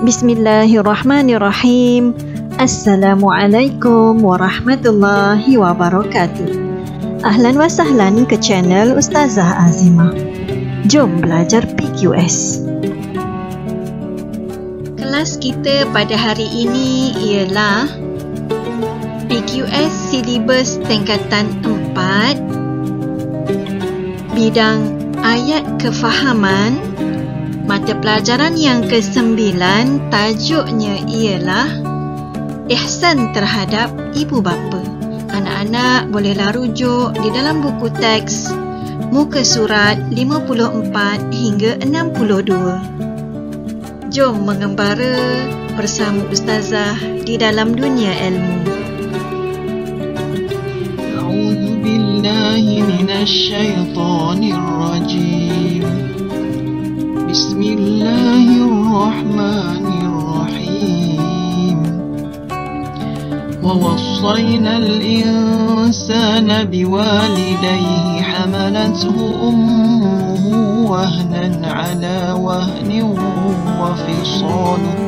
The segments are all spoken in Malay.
Bismillahirrahmanirrahim. Assalamualaikum warahmatullahi wabarakatuh. Ahlan wa sahlan ke channel Ustazah Azimah. Jom belajar PQS. Kelas kita pada hari ini ialah PQS Silibus Tingkatan 4, bidang ayat kefahaman, mata pelajaran yang ke-9, tajuknya ialah ihsan terhadap ibu bapa. Anak-anak bolehlah rujuk di dalam buku teks muka surat 54 hingga 62. Jom mengembara bersama Ustazah di dalam dunia ilmu. A'udzu billahi minasy syaithanir rajim. Bismillahirrahmanirrahim. Wa wassayna al-insana biwalidayhi hamalathu ummuhu wahnan ala wahnin wa fisaluhu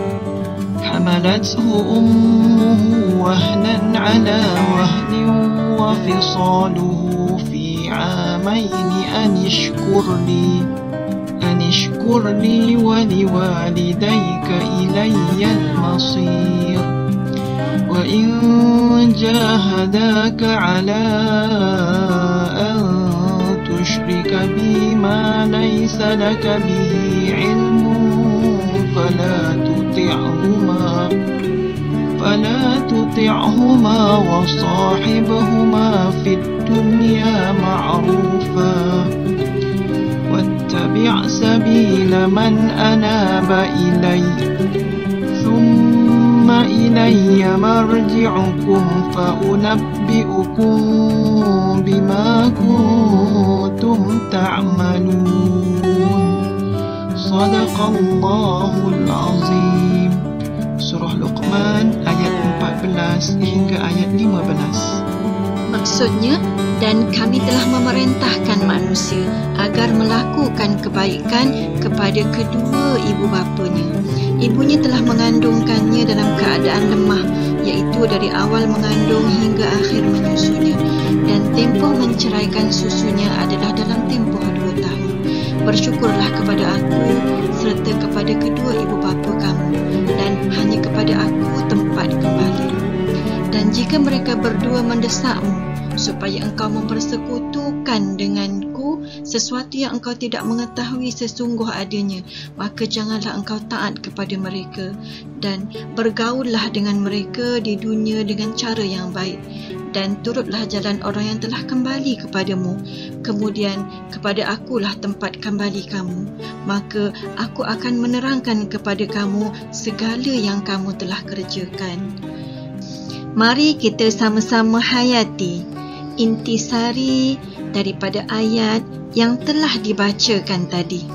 وفصاله في عامين أن اشكر لي ولوالديك إلي المصير وإن جاهداك على أن تشرك بي ما ليس لك به علم فلا تطعهما وصاحبهما في الدنيا معروفا واتبع سبيل من أناب إلي ثم إلي مرجعكم فأنبئكم بما كنتم تعملون. صدق الله العظيم. Surah Luqman ayat 14 hingga ayat 15. Maksudnya, dan kami telah memerintahkan manusia agar melakukan kebaikan kepada kedua ibu bapanya. Ibunya telah mengandungkannya dalam keadaan lemah, iaitu dari awal mengandung hingga akhir menyusunya, dan tempoh menceraikan susunya adalah dalam tempoh 2 tahun. Bersyukurlah kepada aku serta kepada kedua ibu bapa kamu, dan hanya kepada aku tempat kembali. Dan jika mereka berdua mendesakmu supaya engkau mempersekutukan denganku sesuatu yang engkau tidak mengetahui sesungguh adanya, maka janganlah engkau taat kepada mereka, dan bergaullah dengan mereka di dunia dengan cara yang baik, dan turutlah jalan orang yang telah kembali kepadamu. Kemudian kepada akulah tempat kembali kamu, maka aku akan menerangkan kepada kamu segala yang kamu telah kerjakan. Mari kita sama-sama hayati intisari daripada ayat yang telah dibacakan tadi.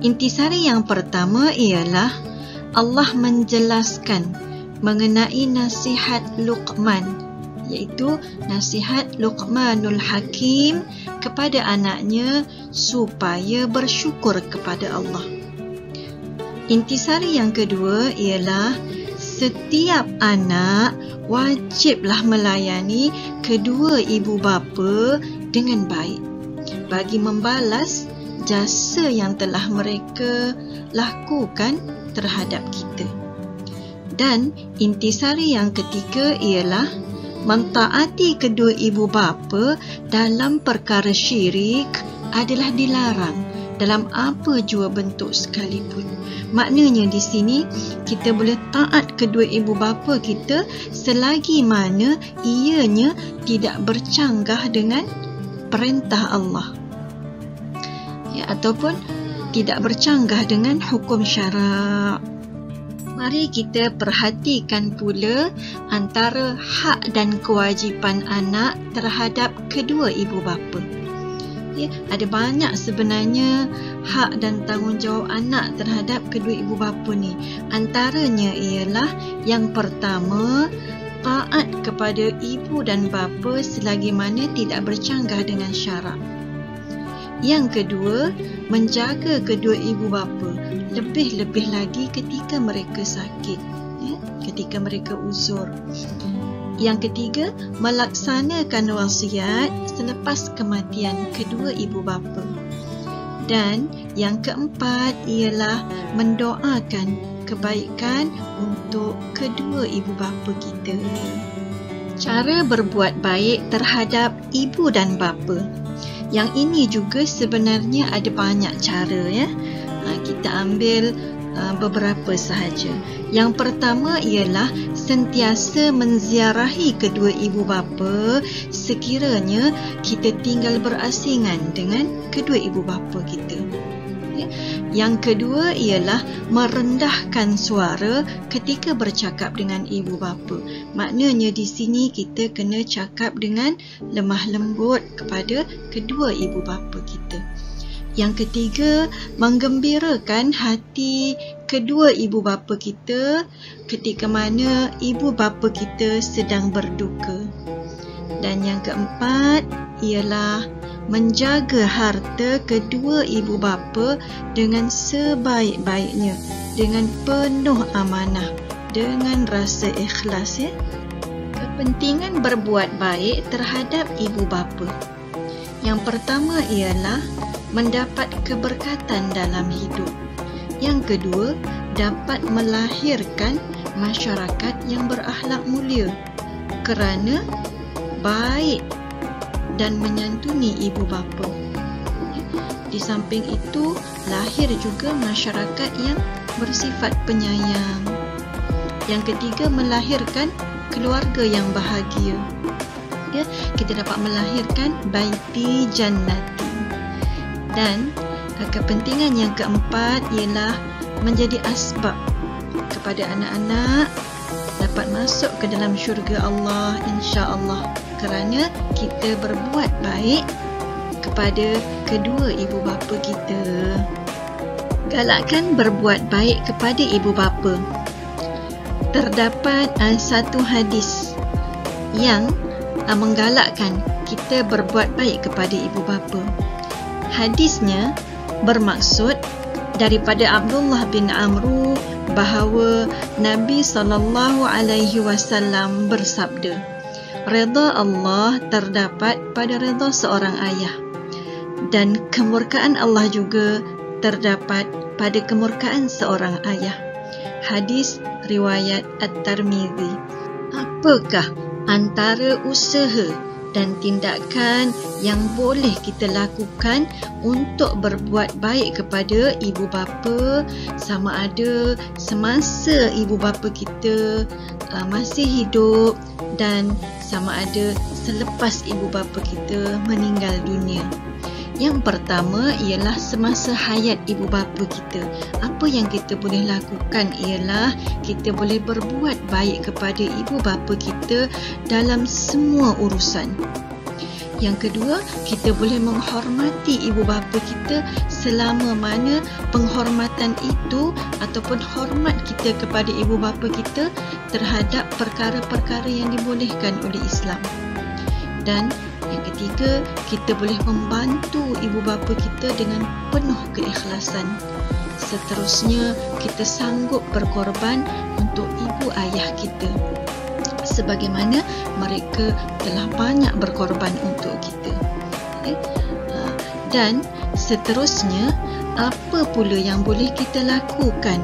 Intisari yang pertama ialah Allah menjelaskan mengenai nasihat Luqman, iaitu nasihat Luqmanul Hakim kepada anaknya supaya bersyukur kepada Allah. Intisari yang kedua ialah setiap anak wajiblah melayani kedua ibu bapa dengan baik bagi membalas jasa yang telah mereka lakukan terhadap kita. Dan intisari yang ketiga ialah mentaati kedua ibu bapa dalam perkara syirik adalah dilarang dalam apa jua bentuk sekalipun. Maknanya di sini kita boleh taat kedua ibu bapa kita selagi mana ianya tidak bercanggah dengan perintah Allah, ya, ataupun tidak bercanggah dengan hukum syarak. Mari kita perhatikan pula antara hak dan kewajipan anak terhadap kedua ibu bapa. Ya, ada banyak sebenarnya hak dan tanggungjawab anak terhadap kedua ibu bapa ni. Antaranya ialah yang pertama, taat kepada ibu dan bapa selagi mana tidak bercanggah dengan syarak. Yang kedua, menjaga kedua ibu bapa, lebih-lebih lagi ketika mereka sakit, ketika mereka uzur. Yang ketiga, melaksanakan wasiat selepas kematian kedua ibu bapa. Dan yang keempat ialah mendoakan kebaikan untuk kedua ibu bapa kita. Cara berbuat baik terhadap ibu dan bapa. Yang ini juga sebenarnya ada banyak cara, ya. Kita ambil beberapa sahaja. Yang pertama ialah sentiasa menziarahi kedua ibu bapa sekiranya kita tinggal berasingan dengan kedua ibu bapa kita. Yang kedua ialah merendahkan suara ketika bercakap dengan ibu bapa. Maknanya di sini kita kena cakap dengan lemah lembut kepada kedua ibu bapa kita. Yang ketiga, menggembirakan hati kedua ibu bapa kita ketika mana ibu bapa kita sedang berduka. Dan yang keempat ialah menjaga harta kedua ibu bapa dengan sebaik-baiknya, dengan penuh amanah, dengan rasa ikhlas, ya. Kepentingan berbuat baik terhadap ibu bapa. Yang pertama ialah mendapat keberkatan dalam hidup. Yang kedua, dapat melahirkan masyarakat yang berakhlak mulia kerana baik dan menyantuni ibu bapa. Di samping itu, lahir juga masyarakat yang bersifat penyayang. Yang ketiga, melahirkan keluarga yang bahagia. Kita dapat melahirkan baiti jannati. Dan kepentingan yang keempat ialah menjadi asbab kepada anak-anak dapat masuk ke dalam syurga Allah, insya-Allah, kerana kita berbuat baik kepada kedua ibu bapa kita. Galakkan berbuat baik kepada ibu bapa. Terdapat satu hadis yang menggalakkan kita berbuat baik kepada ibu bapa. Hadisnya bermaksud daripada Abdullah bin Amru bahawa Nabi SAW bersabda, redha Allah terdapat pada redha seorang ayah dan kemurkaan Allah juga terdapat pada kemurkaan seorang ayah. Hadis riwayat At-Tirmizi. Apakah antara usaha dan tindakan yang boleh kita lakukan untuk berbuat baik kepada ibu bapa, sama ada semasa ibu bapa kita masih hidup dan sama ada selepas ibu bapa kita meninggal dunia? Yang pertama ialah semasa hayat ibu bapa kita. Apa yang kita boleh lakukan ialah kita boleh berbuat baik kepada ibu bapa kita dalam semua urusan. Yang kedua, kita boleh menghormati ibu bapa kita selama mana penghormatan itu ataupun hormat kita kepada ibu bapa kita terhadap perkara-perkara yang dibolehkan oleh Islam. Dan yang ketiga, kita boleh membantu ibu bapa kita dengan penuh keikhlasan. Seterusnya, kita sanggup berkorban untuk ibu ayah kita, sebagaimana mereka telah banyak berkorban untuk kita. Dan seterusnya, apa pula yang boleh kita lakukan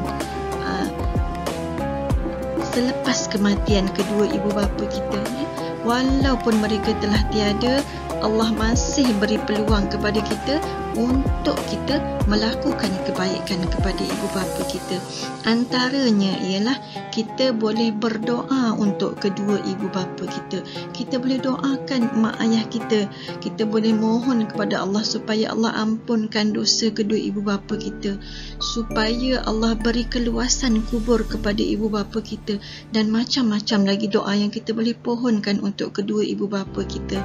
selepas kematian kedua ibu bapa kita? Walaupun mereka telah tiada, Allah masih beri peluang kepada kita untuk kita melakukan kebaikan kepada ibu bapa kita. Antaranya ialah kita boleh berdoa untuk kedua ibu bapa kita. Kita boleh doakan mak ayah kita. Kita boleh mohon kepada Allah supaya Allah ampunkan dosa kedua ibu bapa kita, supaya Allah beri keluasan kubur kepada ibu bapa kita, dan macam-macam lagi doa yang kita boleh pohonkan untuk kedua ibu bapa kita.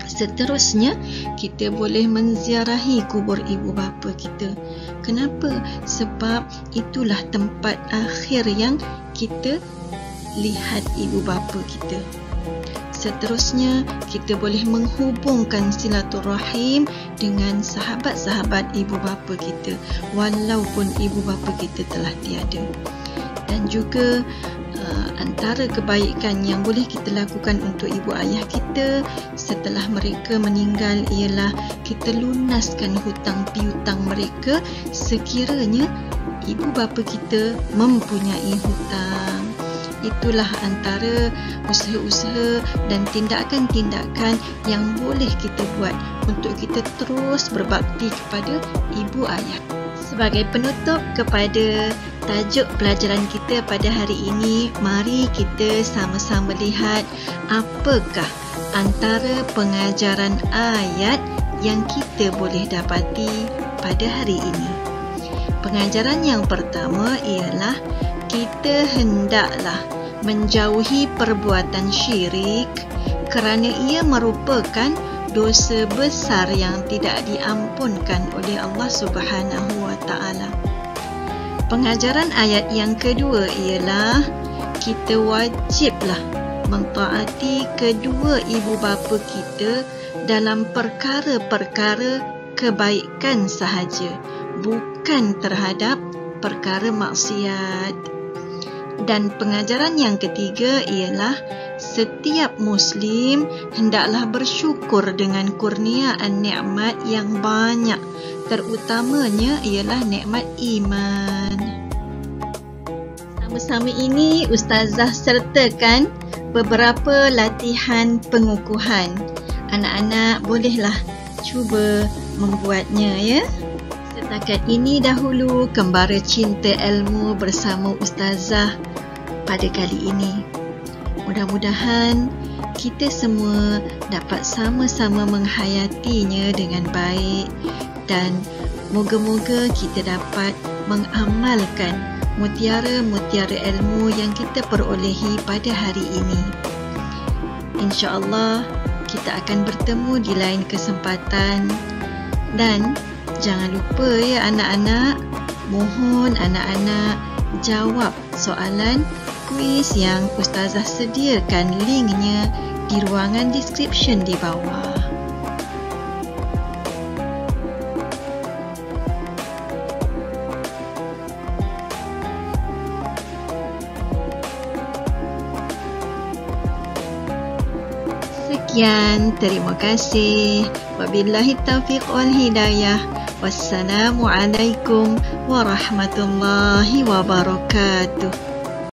Seterusnya, kita boleh menziarahi kubur ibu bapa kita. Kenapa? Sebab itulah tempat akhir yang kita lihat ibu bapa kita. Seterusnya, kita boleh menghubungkan silaturahim dengan sahabat-sahabat ibu bapa kita walaupun ibu bapa kita telah tiada. Dan juga antara kebaikan yang boleh kita lakukan untuk ibu ayah kita setelah mereka meninggal ialah kita lunaskan hutang piutang mereka sekiranya ibu bapa kita mempunyai hutang. Itulah antara usaha-usaha dan tindakan-tindakan yang boleh kita buat untuk kita terus berbakti kepada ibu ayah. Sebagai penutup kepada tajuk pelajaran kita pada hari ini, mari kita sama-sama lihat apakah antara pengajaran ayat yang kita boleh dapati pada hari ini. Pengajaran yang pertama ialah kita hendaklah menjauhi perbuatan syirik kerana ia merupakan dosa besar yang tidak diampunkan oleh Allah Subhanahu wa taala. Pengajaran ayat yang kedua ialah kita wajiblah mentaati kedua ibu bapa kita dalam perkara-perkara kebaikan sahaja, bukan terhadap perkara maksiat. Dan pengajaran yang ketiga ialah setiap Muslim hendaklah bersyukur dengan kurniaan nikmat yang banyak, terutamanya ialah nikmat iman. Sama-sama ini Ustazah sertakan beberapa latihan pengukuhan. Anak-anak bolehlah cuba membuatnya ya. Setakat ini dahulu Kembara Cinta Ilmu bersama Ustazah pada kali ini. Mudah-mudahan kita semua dapat sama-sama menghayatinya dengan baik dan moga-moga kita dapat mengamalkan mutiara-mutiara ilmu yang kita perolehi pada hari ini. InsyaAllah kita akan bertemu di lain kesempatan. Dan jangan lupa ya anak-anak, mohon anak-anak jawab soalan kuis yang Ustazah sediakan linknya di ruangan description di bawah. Sekian, terima kasih. Wabillahi taufiq wal hidayah. Wassalamualaikum warahmatullahi wabarakatuh.